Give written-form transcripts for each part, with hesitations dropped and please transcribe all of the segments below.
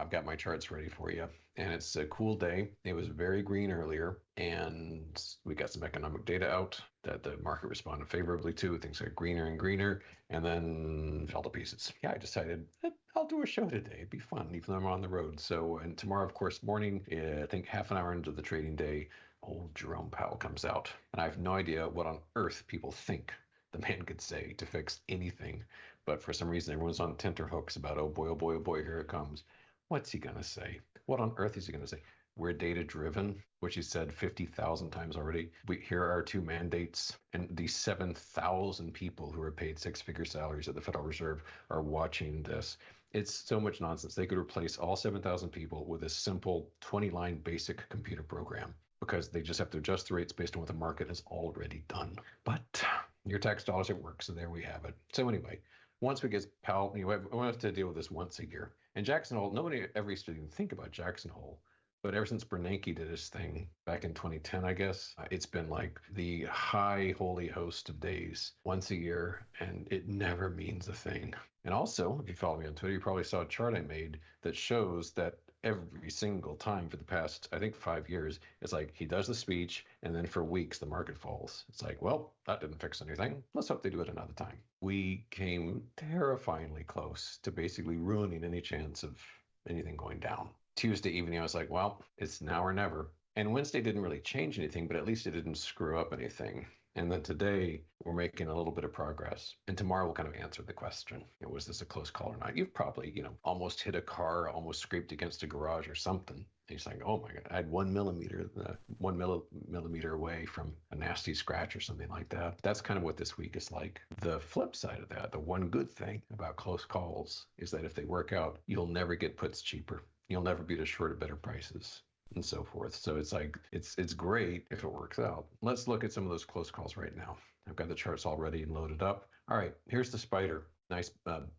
I've got my charts ready for you. And it's a cool day. It was very green earlier, and we got some economic data out that the market responded favorably to. Things got greener and greener, and then fell to pieces. Yeah, I decided I'll do a show today. It'd be fun, even though I'm on the road. So, and tomorrow, of course, morning, I think half an hour into the trading day, old Jerome Powell comes out. And I have no idea what on earth people think the man could say to fix anything. But for some reason, everyone's on tenterhooks about, oh boy, oh boy, oh boy, here it comes. What's he going to say? What on earth is he going to say? We're data driven, which he said 50,000 times already. Here are our two mandates. And these 7,000 people who are paid six-figure salaries at the Federal Reserve are watching this. It's so much nonsense. They could replace all 7,000 people with a simple 20-line basic computer program, because they just have to adjust the rates based on what the market has already done. But your tax dollars at work, so there we have it. So anyway, once we get Powell, we have to deal with this once a year. And Jackson Hole, nobody ever used to even think about Jackson Hole. But ever since Bernanke did his thing back in 2010, I guess, it's been like the high holy host of days once a year, and it never means a thing. And also, if you follow me on Twitter, you probably saw a chart I made that shows that every single time for the past, I think, 5 years, it's like he does the speech, and then for weeks the market falls. It's like, well, that didn't fix anything. Let's hope they do it another time. We came terrifyingly close to basically ruining any chance of anything going down. Tuesday evening, I was like, well, it's now or never. And Wednesday didn't really change anything, but at least it didn't screw up anything. And then today, we're making a little bit of progress. And tomorrow, we'll kind of answer the question. Was this a close call or not? You've probably, almost hit a car, almost scraped against a garage or something. And you're saying, oh my God, I had 1 millimeter away from a nasty scratch or something like that. That's kind of what this week is like. The flip side of that, the one good thing about close calls is that if they work out, you'll never get puts cheaper. You'll never be short at better prices, and so forth. So it's like, it's great if it works out. Let's look at some of those close calls right now. I've got the charts all ready and loaded up. All right, here's the spider. Nice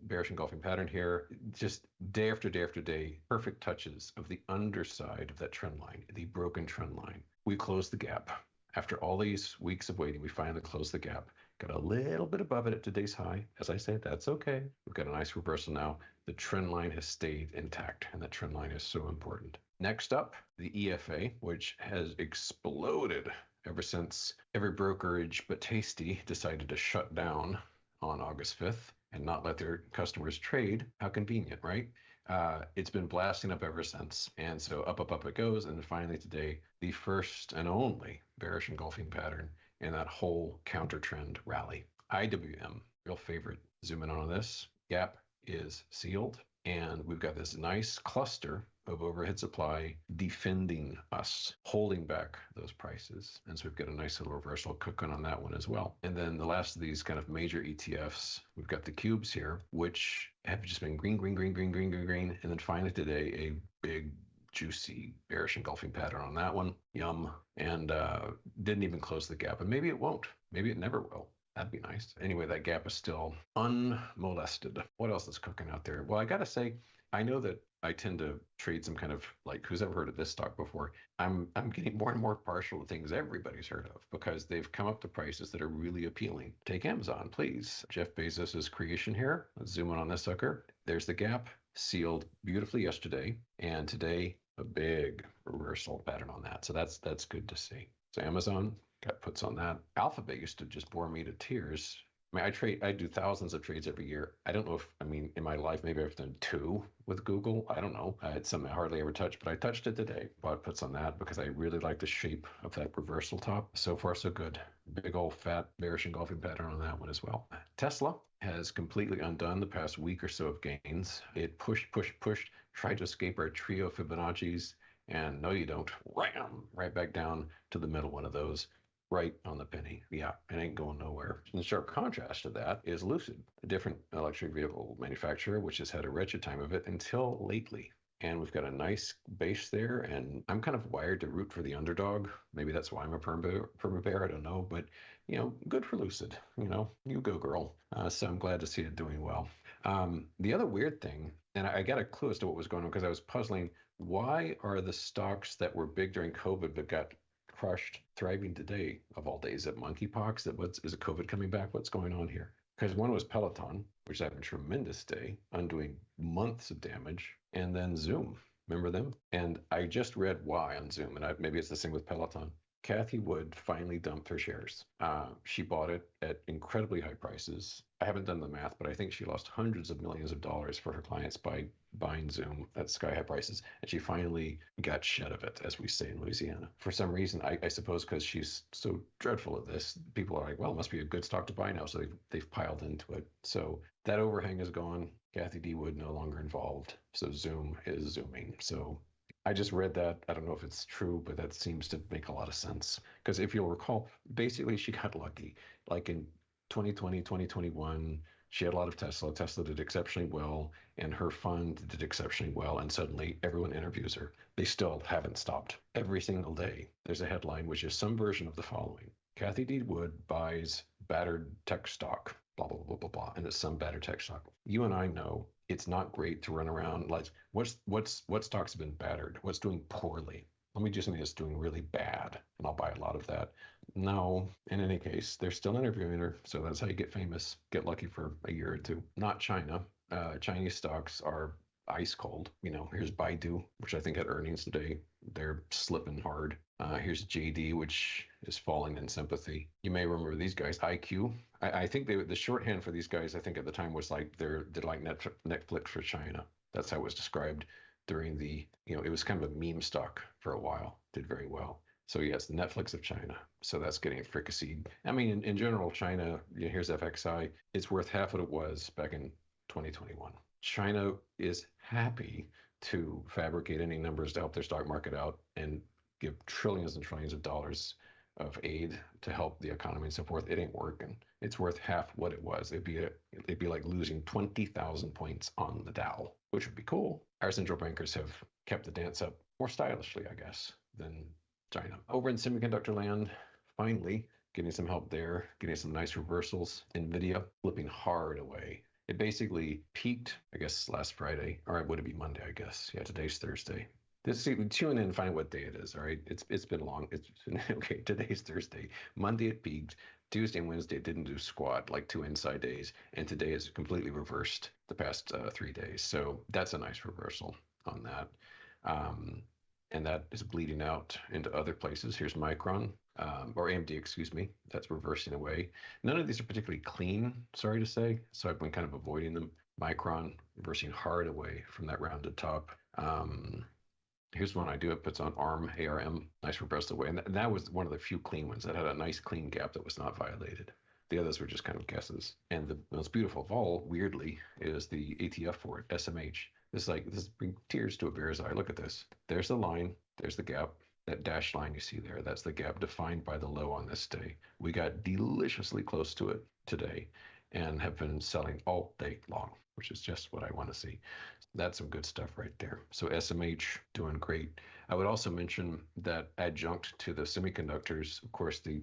bearish engulfing pattern here. Just day after day after day, perfect touches of the underside of that trend line, the broken trend line. We closed the gap. After all these weeks of waiting, we finally closed the gap. Got a little bit above it at today's high. As I say, that's okay. We've got a nice reversal now. The trend line has stayed intact, and that trend line is so important. Next up, the EFA, which has exploded ever since every brokerage but Tasty decided to shut down on August 5th and not let their customers trade. How convenient, right? It's been blasting up ever since. And so up, up, up it goes. And finally today, the first and only bearish engulfing pattern in that whole counter trend rally. IWM, real favorite. Zoom in on this. Gap is sealed. And we've got this nice cluster of overhead supply defending us, holding back those prices. And so we've got a nice little reversal cooking on that one as well. And then the last of these kind of major ETFs, we've got the cubes here, which have just been green, green, green, green, green, green, green. And then finally today, a big, juicy bearish engulfing pattern on that one. Yum. And didn't even close the gap. And maybe it won't. Maybe it never will. That'd be nice. Anyway, that gap is still unmolested. What else is cooking out there? Well, I got to say, I know that I tend to trade some kind of, like, who's ever heard of this stock before? I'm getting more and more partial to things everybody's heard of because they've come up to prices that are really appealing. Take Amazon, please. Jeff Bezos's creation here. Let's zoom in on this sucker. There's the gap, sealed beautifully yesterday, and today a big reversal pattern on that. So that's good to see. So Amazon got puts on that. Alphabet used to just bore me to tears. I mean, I do thousands of trades every year. I don't know in my life, maybe I've done 2 with Google. I don't know. It's something I hardly ever touch, but I touched it today. Bought puts on that because I really like the shape of that reversal top. So far, so good. Big old fat bearish engulfing pattern on that one as well. Tesla has completely undone the past week or so of gains. It pushed, tried to escape our trio of Fibonacci's, and no, you don't. Ram! Right back down to the middle one of those. Right on the penny. Yeah, it ain't going nowhere. In sharp contrast to that is Lucid, a different electric vehicle manufacturer, which has had a wretched time of it until lately. And we've got a nice base there, and I'm kind of wired to root for the underdog. Maybe that's why I'm a perma bear, I don't know. But, good for Lucid. You go, girl. So I'm glad to see it doing well. The other weird thing, and I got a clue as to what was going on because I was puzzling, why are the stocks that were big during COVID but got crushed thriving today of all days? At monkeypox? Is it COVID coming back? What's going on here? Because one was Peloton, which had a tremendous day, undoing months of damage, and then Zoom. Remember them? And I just read why on Zoom, and maybe it's the same with Peloton. Kathy Wood finally dumped her shares. She bought it at incredibly high prices. I haven't done the math, but I think she lost hundreds of millions of dollars for her clients by buying Zoom at sky high prices. And she finally got shed of it, as we say in Louisiana. For some reason, I suppose because she's so dreadful at this, people are like, well, it must be a good stock to buy now. So they've piled into it. So that overhang is gone. Kathy D. Wood no longer involved. So Zoom is zooming. So I just read that. I don't know if it's true, but that seems to make a lot of sense. Because if you'll recall, basically she got lucky. Like in 2020, 2021, she had a lot of Tesla. Tesla did exceptionally well, and her fund did exceptionally well. And suddenly everyone interviews her. They still haven't stopped. Every single day, there's a headline, which is some version of the following. Kathy D. Wood buys battered tech stock, blah, blah, blah, blah, blah. And it's some battered tech stock. You and I know it's not great to run around like what stocks have been battered, what's doing poorly. Let me do something that's doing really bad, and I'll buy a lot of that. No, in any case, they're still interviewing her, so that's how you get famous. Get lucky for a year or two. Not China. Chinese stocks are ice cold. Here's Baidu, which I think had earnings today. They're slipping hard. Here's JD, which is falling in sympathy. You may remember these guys, IQ. I think the shorthand for these guys, I think at the time was like they're like Netflix for China. That's how it was described during the, it was kind of a meme stock for a while. Did very well. So yes, the Netflix of China. So that's getting fricasseed. I mean, in general, China, here's FXI. It's worth half what it was back in 2021. China is happy to fabricate any numbers to help their stock market out and give trillions and trillions of dollars of aid to help the economy and so forth. It ain't working. It's worth half what it was. It'd be like losing 20,000 points on the Dow, which would be cool. Our central bankers have kept the dance up more stylishly, I guess, than China. Over in semiconductor land, finally getting some help there, getting some nice reversals. NVIDIA flipping hard away. It basically peaked, I guess, last Friday, or would it be Monday, I guess? Yeah, today's Thursday. Tune in and find what day it is, all right? It's been long. Okay, today's Thursday. Monday it peaked. Tuesday and Wednesday it didn't do squat, like 2 inside days. And today is completely reversed the past 3 days. So that's a nice reversal on that. And that is bleeding out into other places. Here's Micron, or AMD, excuse me. That's reversing away. None of these are particularly clean, sorry to say. So I've been kind of avoiding them. Micron reversing hard away from that rounded top. Here's one I do. It puts on ARM, nice reversal away. And that was one of the few clean ones that had a nice clean gap that was not violated. The others were just kind of guesses. And the most beautiful of all, weirdly, is the ETF for it, SMH. This brings tears to a bear's eye. Look at this. There's the line. There's the gap. That dashed line you see there, that's the gap defined by the low on this day. We got deliciously close to it today and have been selling all day long, which is just what I want to see. That's some good stuff right there. So SMH doing great. I would also mention that adjunct to the semiconductors, of course, the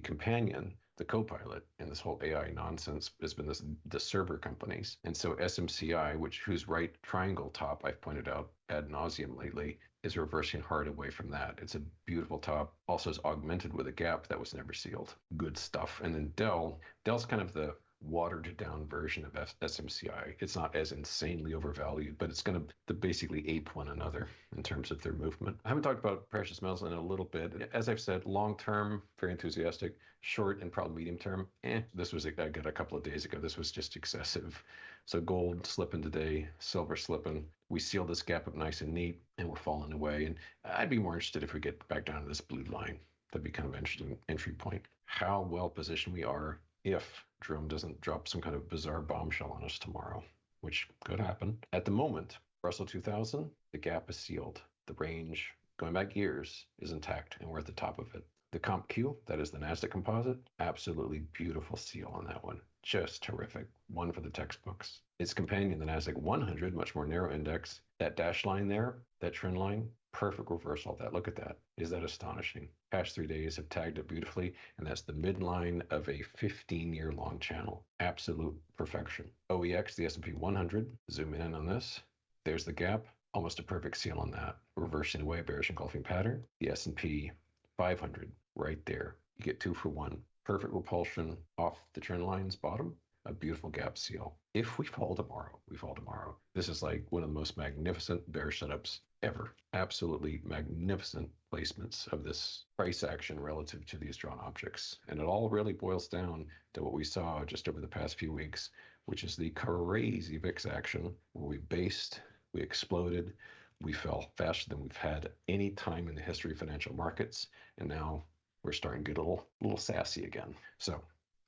companion, the co-pilot in this whole AI nonsense has been the server companies. And so SMCI, whose right triangle top I've pointed out ad nauseum lately, is reversing hard away from that. It's a beautiful top. Also is augmented with a gap that was never sealed. Good stuff. And then Dell's kind of the watered down version of SMCI. It's not as insanely overvalued, but it's going to basically ape one another in terms of their movement. I haven't talked about precious metals in a little bit. As I've said, long term, very enthusiastic. Short and probably medium term, this was, I got a couple of days ago, this was just excessive. So gold slipping today, silver slipping. We sealed this gap up nice and neat, and we're falling away. And I'd be more interested if we get back down to this blue line. That'd be kind of an interesting entry point. How well positioned we are if Jerome doesn't drop some kind of bizarre bombshell on us tomorrow, which could happen. At the moment, Russell 2000, the gap is sealed. The range, going back years, is intact, and we're at the top of it. The CompQ, that is the NASDAQ composite, absolutely beautiful seal on that one. Just terrific. One for the textbooks. Its companion, the NASDAQ 100, much more narrow index. That dash line there, that trend line, perfect reversal of that. Look at that. Is that astonishing? Past 3 days have tagged it beautifully, and that's the midline of a 15-year long channel. Absolute perfection. OEX, the S&P 100, zoom in on this. There's the gap. Almost a perfect seal on that. Reversing away, bearish engulfing pattern. The S&P 500, right there. You get 2 for 1. Perfect repulsion off the trend line's bottom. a beautiful gap seal. If we fall tomorrow, we fall tomorrow. This is like one of the most magnificent bear setups ever. Absolutely magnificent placements of this price action relative to these drawn objects. And it all really boils down to what we saw just over the past few weeks, which is the crazy VIX action where we based, we exploded, we fell faster than we've had any time in the history of financial markets. And now we're starting to get a little sassy again. So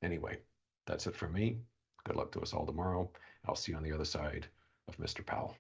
anyway, that's it from me. Good luck to us all tomorrow. I'll see you on the other side of Mr. Powell.